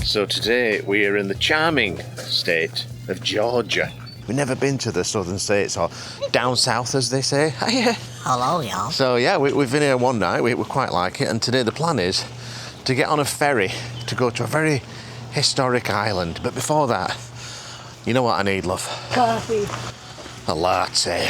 So today we are in the charming state of Georgia. We've never been to the southern states, or down south as they say. Hello, y'all. So yeah, we've been here one night, we quite like it, and today the plan is to get on a ferry to go to a very historic island. But before that, you know what I need, love? Coffee. A latte.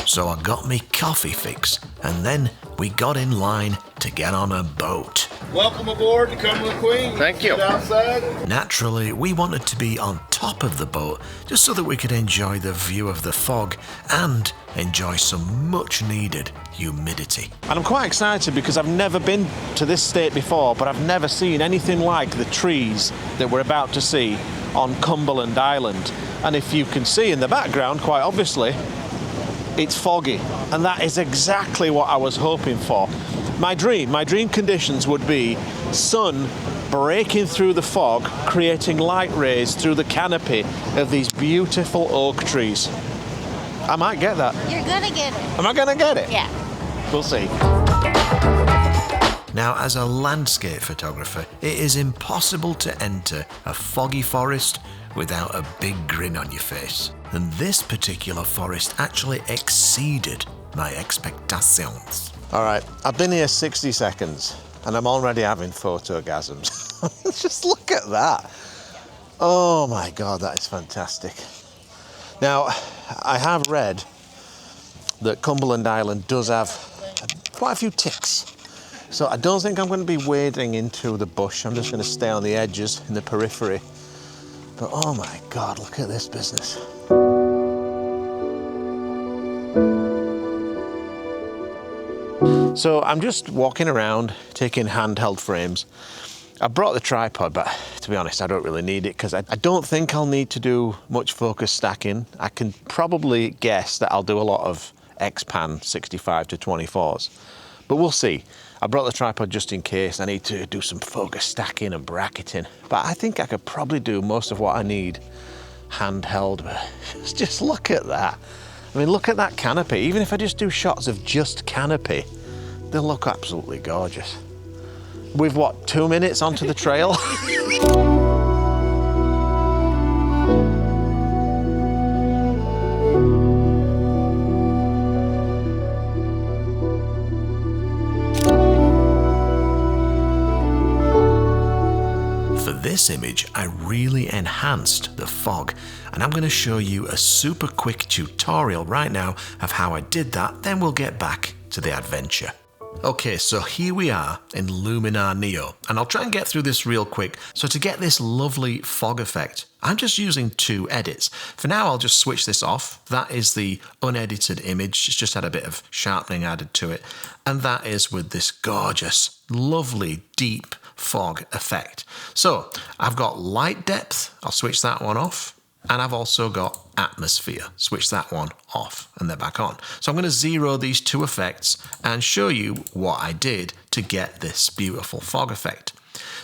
So I got me coffee fix, and then we got in line to get on a boat. Welcome aboard the Cumberland Queen. Thank you. Get outside. Naturally, we wanted to be on top of the boat just so that we could enjoy the view of the fog and enjoy some much needed humidity. And I'm quite excited because I've never been to this state before, but I've never seen anything like the trees that we're about to see on Cumberland Island. And if you can see in the background, quite obviously, it's foggy. And that is exactly what I was hoping for. My dream conditions would be sun breaking through the fog, creating light rays through the canopy of these beautiful oak trees. I might get that. You're gonna get it. Am I gonna get it? Yeah. We'll see. Now, as a landscape photographer, it is impossible to enter a foggy forest without a big grin on your face. And this particular forest actually exceeded my expectations. All right, I've been here 60 seconds and I'm already having photogasms. Just look at that. Oh my God, that is fantastic. Now, I have read that Cumberland Island does have quite a few ticks. So I don't think I'm going to be wading into the bush. I'm just going to stay on the edges in the periphery. But oh my God, look at this business. So I'm just walking around, taking handheld frames. I brought the tripod, but to be honest, I don't really need it because I don't think I'll need to do much focus stacking. I can probably guess that I'll do a lot of X-Pan 65 to 24s, but we'll see. I brought the tripod just in case I need to do some focus stacking and bracketing, but I think I could probably do most of what I need handheld. But just look at that. I mean, look at that canopy. Even if I just do shots of just canopy, they'll look absolutely gorgeous. We've, what, 2 minutes onto the trail? For this image, I really enhanced the fog, and I'm going to show you a super quick tutorial right now of how I did that, then we'll get back to the adventure. Okay, so here we are in Luminar Neo, and I'll try and get through this real quick. So to get this lovely fog effect, I'm just using 2 edits. For now, I'll just switch this off. That is the unedited image. It's just had a bit of sharpening added to it. And that is with this gorgeous, lovely, deep fog effect. So I've got light depth. I'll switch that one off. And I've also got atmosphere. Switch that one off and they're back on. So I'm going to zero these 2 effects and show you what I did to get this beautiful fog effect.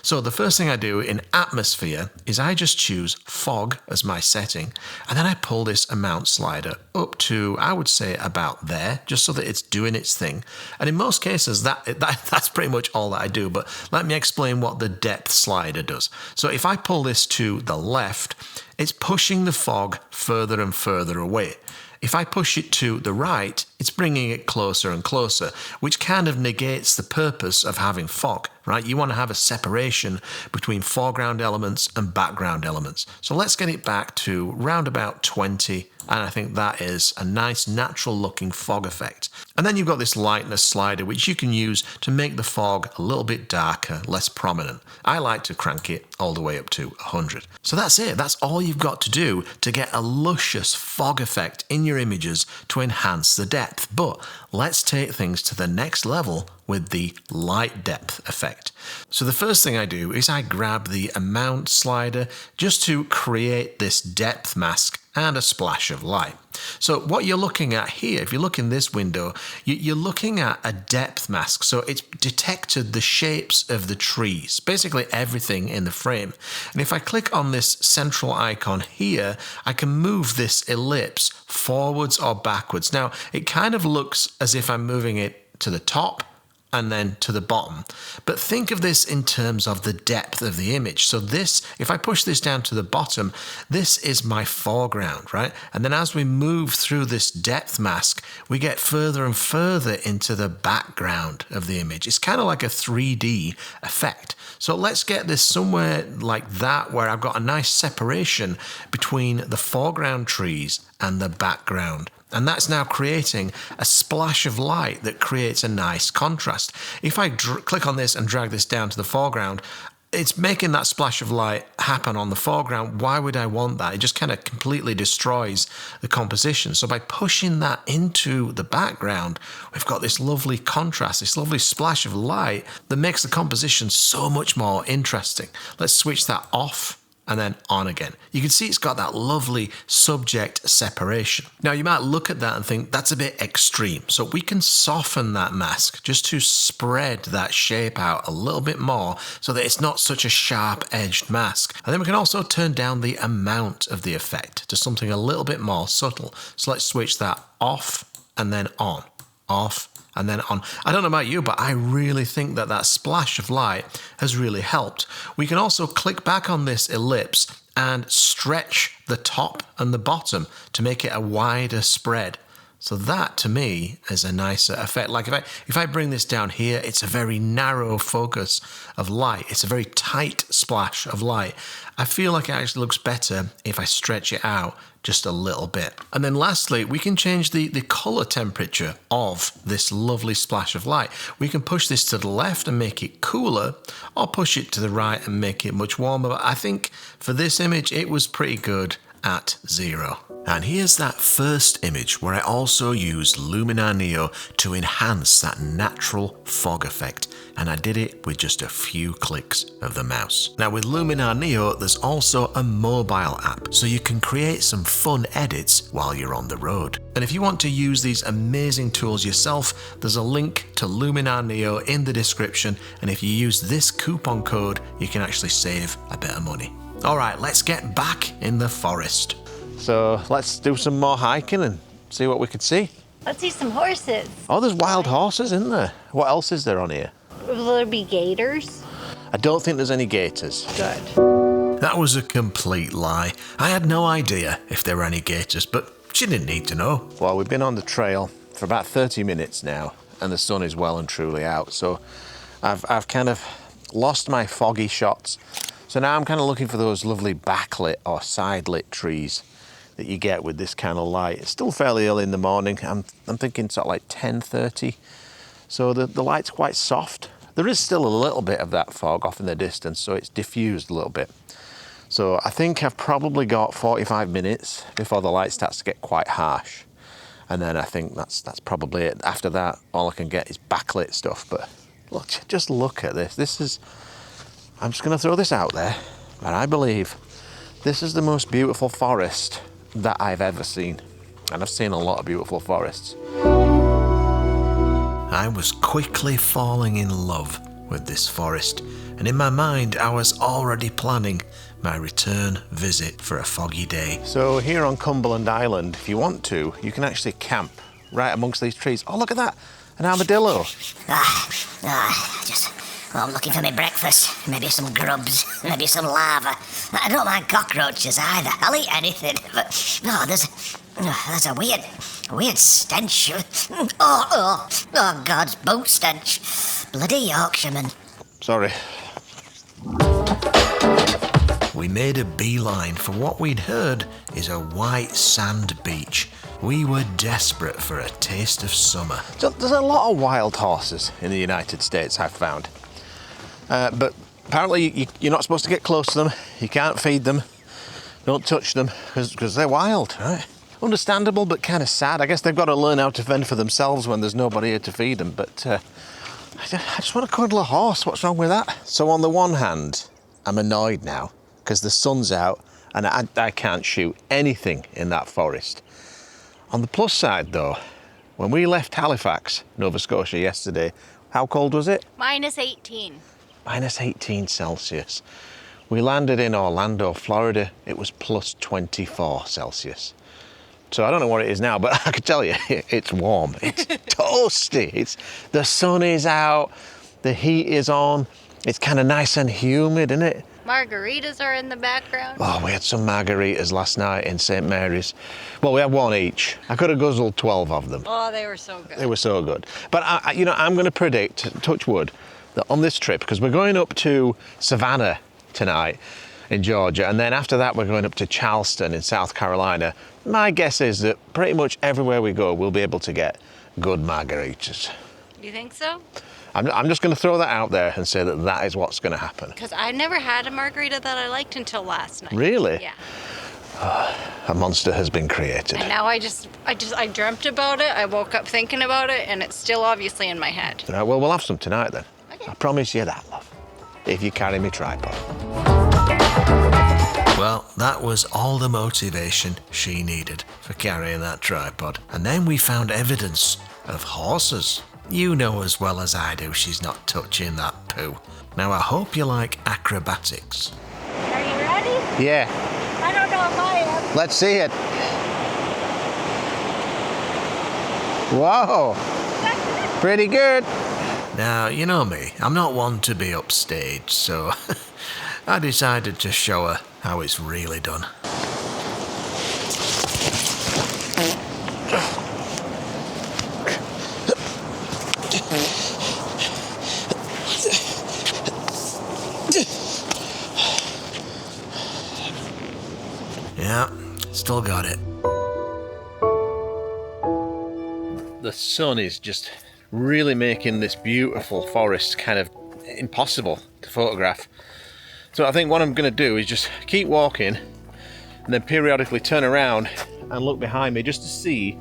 So the first thing I do in atmosphere is I just choose fog as my setting, and then I pull this amount slider up to, I would say, about there, just so that it's doing its thing. And in most cases, that's pretty much all that I do, but let me explain what the depth slider does. So if I pull this to the left, it's pushing the fog further and further away. If I push it to the right, it's bringing it closer and closer, which kind of negates the purpose of having fog, right? You want to have a separation between foreground elements and background elements. So let's get it back to round about 20, and I think that is a nice natural looking fog effect. And then you've got this lightness slider, which you can use to make the fog a little bit darker, less prominent. I like to crank it all the way up to 100. So that's it. That's all you've got to do to get a luscious fog effect in your images to enhance the depth. But let's take things to the next level with the light depth effect. So the first thing I do is I grab the amount slider just to create this depth mask and a splash of light. So what you're looking at here, if you look in this window, you're looking at a depth mask. So it's detected the shapes of the trees, basically everything in the frame. And if I click on this central icon here, I can move this ellipse forwards or backwards. Now, it kind of looks as if I'm moving it to the top and then to the bottom. But think of this in terms of the depth of the image. So this, if I push this down to the bottom, this is my foreground, right? And then as we move through this depth mask, we get further and further into the background of the image. It's kind of like a 3D effect. So let's get this somewhere like that, where I've got a nice separation between the foreground trees and the background. And that's now creating a splash of light that creates a nice contrast. If I click on this and drag this down to the foreground, it's making that splash of light happen on the foreground. Why would I want that? It just kind of completely destroys the composition. So by pushing that into the background, we've got this lovely contrast, this lovely splash of light that makes the composition so much more interesting. Let's switch that off and then on again. You can see it's got that lovely subject separation. Now you might look at that and think that's a bit extreme. So we can soften that mask just to spread that shape out a little bit more so that it's not such a sharp edged mask. And then we can also turn down the amount of the effect to something a little bit more subtle. So let's switch that off and then on, off and then on. I don't know about you, but I really think that that splash of light has really helped. We can also click back on this ellipse and stretch the top and the bottom to make it a wider spread. So that, to me, is a nicer effect. Like if I bring this down here, it's a very narrow focus of light. It's a very tight splash of light. I feel like it actually looks better if I stretch it out just a little bit. And then lastly, we can change the color temperature of this lovely splash of light. We can push this to the left and make it cooler, or push it to the right and make it much warmer. But I think for this image, it was pretty good at 0. And here's that first image where I also used Luminar Neo to enhance that natural fog effect. And I did it with just a few clicks of the mouse. Now with Luminar Neo, there's also a mobile app, so you can create some fun edits while you're on the road. And if you want to use these amazing tools yourself, there's a link to Luminar Neo in the description. And if you use this coupon code, you can actually save a bit of money. All right, let's get back in the forest. So let's do some more hiking and see what we could see. Let's see some horses. Oh, there's wild horses, isn't there? What else is there on here? Will there be gators? I don't think there's any gators. Good. That was a complete lie. I had no idea if there were any gators, but she didn't need to know. Well, we've been on the trail for about 30 minutes now, and the sun is well and truly out. So I've kind of lost my foggy shots. So now I'm kind of looking for those lovely backlit or side-lit trees that you get with this kind of light. It's still fairly early in the morning. I'm thinking sort of like 10:30. So the light's quite soft. There is still a little bit of that fog off in the distance, so it's diffused a little bit. So I think I've probably got 45 minutes before the light starts to get quite harsh. And then I think that's probably it. After that, all I can get is backlit stuff. But look, just look at this. This is, I'm just going to throw this out there, and I believe this is the most beautiful forest that I've ever seen. And I've seen a lot of beautiful forests. I was quickly falling in love with this forest, and in my mind I was already planning my return visit for a foggy day. So here on Cumberland Island, if you want to, you can actually camp right amongst these trees. Oh, look at that, an armadillo. I'm looking for my breakfast. Maybe some grubs, maybe some lava. I don't mind cockroaches either. I'll eat anything. But no, there's a weird stench. Oh, God's boot stench. Bloody Yorkshireman. Sorry. We made a beeline for what we'd heard is a white sand beach. We were desperate for a taste of summer. So there's a lot of wild horses in the United States, I've found. But apparently you're not supposed to get close to them. You can't feed them. Don't touch them because they're wild, right? Understandable, but kind of sad. I guess they've got to learn how to fend for themselves when there's nobody here to feed them. But I just want to cuddle a horse. What's wrong with that? So on the one hand, I'm annoyed now because the sun's out and I can't shoot anything in that forest. On the plus side though, when we left Halifax, Nova Scotia yesterday, how cold was it? -18. Minus 18 Celsius. We landed in Orlando, Florida. It was plus 24 Celsius. So I don't know what it is now, but I can tell you, it's warm. It's toasty. The sun is out, the heat is on. It's kind of nice and humid, isn't it? Margaritas are in the background. Oh, we had some margaritas last night in St. Mary's. Well, we had one each. I could have guzzled 12 of them. Oh, they were so good. They were so good. But, I'm going to predict, touch wood, that on this trip, because we're going up to Savannah tonight in Georgia, and then after that we're going up to Charleston in South Carolina, my guess is that pretty much everywhere we go we'll be able to get good margaritas. You think so? I'm just going to throw that out there and say that is what's going to happen. Because I never had a margarita that I liked until last night. Really? Yeah. A monster has been created. And now I dreamt about it, I woke up thinking about it, and it's still obviously in my head. Right, well, we'll have some tonight then. Okay. I promise you that, love. If you carry me tripod. Well, that was all the motivation she needed for carrying that tripod. And then we found evidence of horses. You know as well as I do she's not touching that poo. Now I hope you like acrobatics. Are you ready? Yeah, I don't know if I am. let's see it. Whoa, pretty good. Now, you know me, I'm not one to be upstaged, so I decided to show her how it's really done. Yeah, still got it. The sun is just really making this beautiful forest kind of impossible to photograph. So I think what I'm going to do is just keep walking and then periodically turn around and look behind me just to see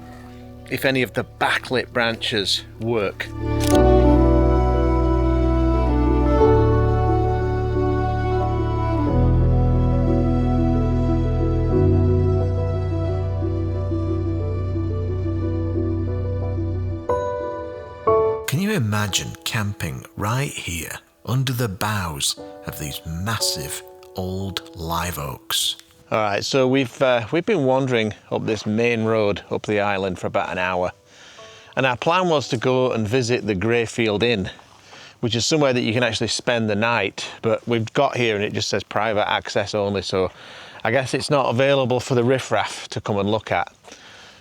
if any of the backlit branches work. Can you imagine camping right here under the boughs of these massive old live oaks? All right, so we've been wandering up this main road up the island for about an hour, and our plan was to go and visit the Greyfield Inn, which is somewhere that you can actually spend the night, but we've got here and it just says private access only, so I guess it's not available for the riffraff to come and look at,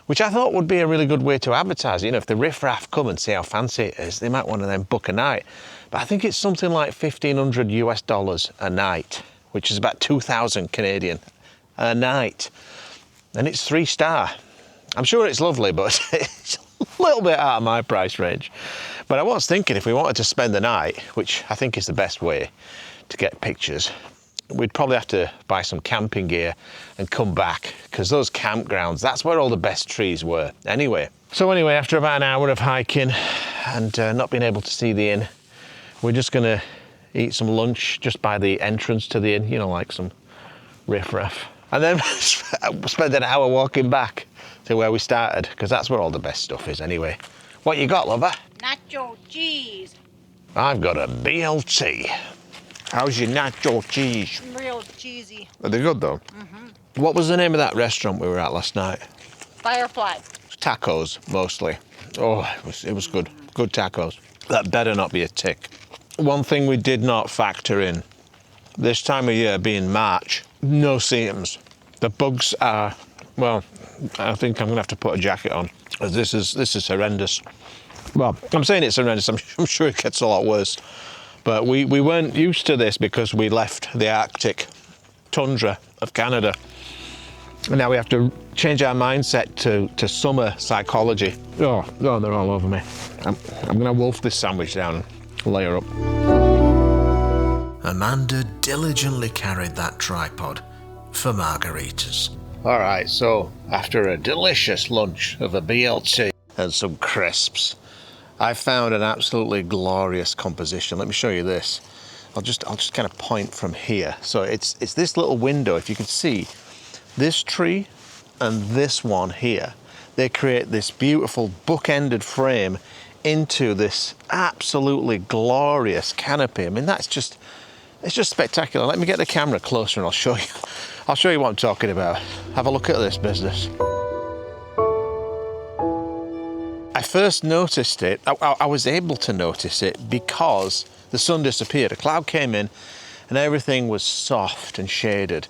which I thought would be a really good way to advertise. You know, if the riffraff come and see how fancy it is, they might want to then book a night. But I think it's something like $1,500 a night, which is about 2,000 Canadian a night. And it's 3-star. I'm sure it's lovely, but it's a little bit out of my price range. But I was thinking if we wanted to spend the night, which I think is the best way to get pictures, we'd probably have to buy some camping gear and come back, because those campgrounds, that's where all the best trees were anyway. So anyway, after about an hour of hiking and not being able to see the inn, we're just gonna eat some lunch just by the entrance to the inn, you know, like some riffraff. And then spend an hour walking back to where we started, because that's where all the best stuff is anyway. What you got, lover? Nacho cheese. I've got a BLT. How's your nacho cheese? Real cheesy. Are they good though? Mm-hmm. What was the name of that restaurant we were at last night? Firefly. Tacos, mostly. Oh, it was good. Good tacos. That better not be a tick. One thing we did not factor in, this time of year being March, no seams. The bugs are, well, I think I'm gonna have to put a jacket on. This is horrendous. Well, I'm saying it's horrendous, I'm sure it gets a lot worse. But we weren't used to this because we left the Arctic tundra of Canada. And now we have to change our mindset to summer psychology. Oh, they're all over me. I'm gonna wolf this sandwich down and lay her up. Amanda diligently carried that tripod for margaritas. All right, so after a delicious lunch of a BLT and some crisps, I found an absolutely glorious composition. Let me show you this. I'll just kind of point from here. So it's this little window. If you can see, this tree and this one here, they create this beautiful book-ended frame into this absolutely glorious canopy. I mean, it's just spectacular. Let me get the camera closer and I'll show you what I'm talking about. Have a look at this business. I first noticed it, I was able to notice it because the sun disappeared. A cloud came in and everything was soft and shaded.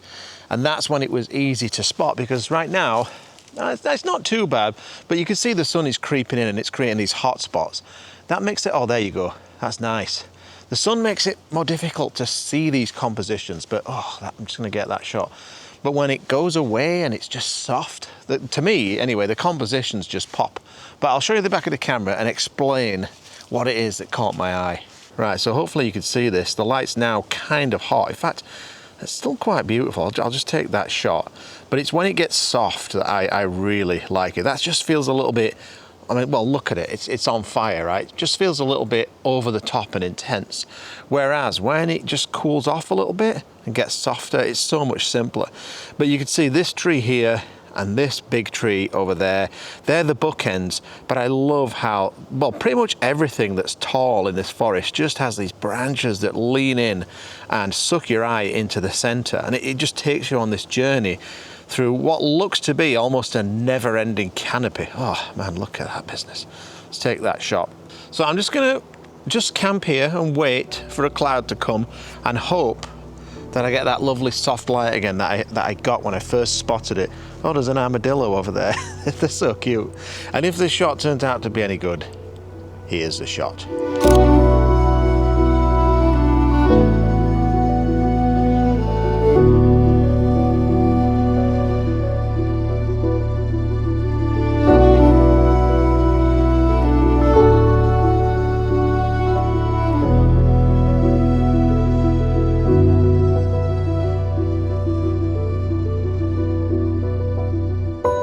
And that's when it was easy to spot, because right now, it's not too bad, but you can see the sun is creeping in and it's creating these hot spots. That makes it, oh, there you go, that's nice. The sun makes it more difficult to see these compositions, but I'm just gonna get that shot. But when it goes away and it's just soft, to me anyway, the compositions just pop. But I'll show you the back of the camera and explain what it is that caught my eye. Right, so hopefully you can see this. The light's now kind of hot. In fact, it's still quite beautiful. I'll just take that shot. But it's when it gets soft that I really like it. That just feels a little bit, I mean, well, look at it. It's on fire, right? It just feels a little bit over the top and intense. Whereas when it just cools off a little bit and gets softer, it's so much simpler. But you can see this tree here and this big tree over there, they're the bookends. But I love how, well, pretty much everything that's tall in this forest just has these branches that lean in and suck your eye into the center. And it just takes you on this journey through what looks to be almost a never-ending canopy. Oh man, look at that business. Let's take that shot. So I'm just gonna camp here and wait for a cloud to come and hope that I get that lovely soft light again that I got when I first spotted it. Oh, there's an armadillo over there. They're so cute. And if this shot turns out to be any good, here's the shot.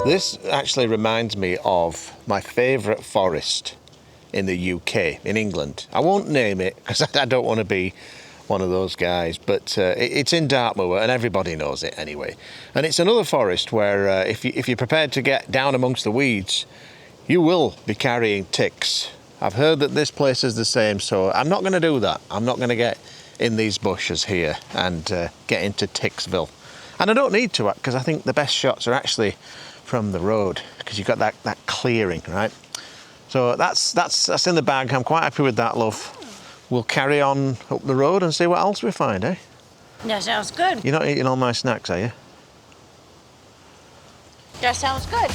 This actually reminds me of my favourite forest in the UK, in England. I won't name it because I don't want to be one of those guys, but it's in Dartmoor and everybody knows it anyway. And it's another forest where if you're prepared to get down amongst the weeds, you will be carrying ticks. I've heard that this place is the same, so I'm not going to do that. I'm not going to get in these bushes here and get into Ticksville. And I don't need to, because I think the best shots are actually from the road, because you've got that clearing, right? So that's in the bag. I'm quite happy with that, love. We'll carry on up the road and see what else we find, eh? That sounds good. You're not eating all my snacks, are you? That sounds good.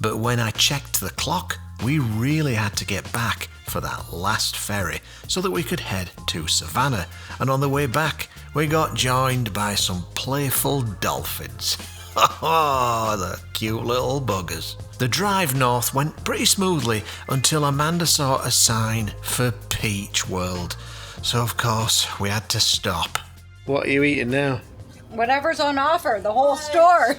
But when I checked the clock, we really had to get back for that last ferry so that we could head to Savannah. And on the way back, we got joined by some playful dolphins. Oh, the cute little buggers. The drive north went pretty smoothly until Amanda saw a sign for Peach World. So of course, we had to stop. What are you eating now? Whatever's on offer, the whole store.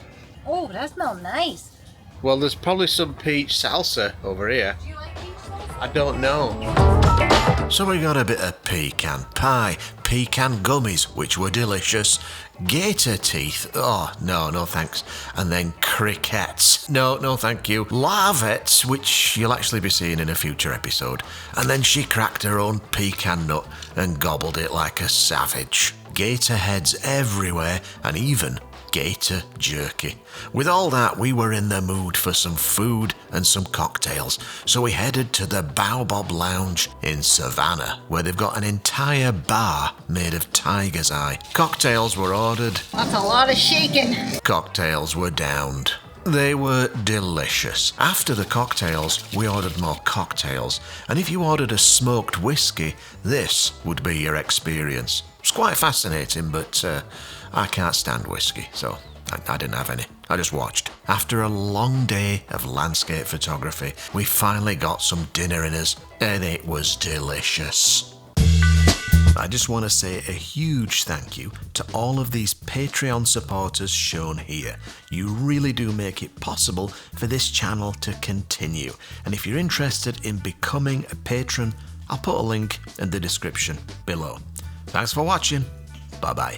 Oh, that smells nice. Well, there's probably some peach salsa over here. Do you like peach salsa? I don't know. So we got a bit of pecan pie, pecan gummies, which were delicious, gator teeth, oh, no thanks, and then crickets, no thank you, larvettes, which you'll actually be seeing in a future episode, and then she cracked her own pecan nut and gobbled it like a savage. Gator heads everywhere, and even gator jerky. With all that, we were in the mood for some food and some cocktails, so we headed to the Baobab Lounge in Savannah, where they've got an entire bar made of tiger's eye. Cocktails were ordered. That's a lot of shaking. Cocktails were downed. They were delicious. After the cocktails, we ordered more cocktails, and if you ordered a smoked whiskey, this would be your experience. It's quite fascinating, but I can't stand whiskey, so I didn't have any. I just watched. After a long day of landscape photography, we finally got some dinner in us, and it was delicious. I just want to say a huge thank you to all of these Patreon supporters shown here. You really do make it possible for this channel to continue. And if you're interested in becoming a patron, I'll put a link in the description below. Thanks for watching. Bye-bye.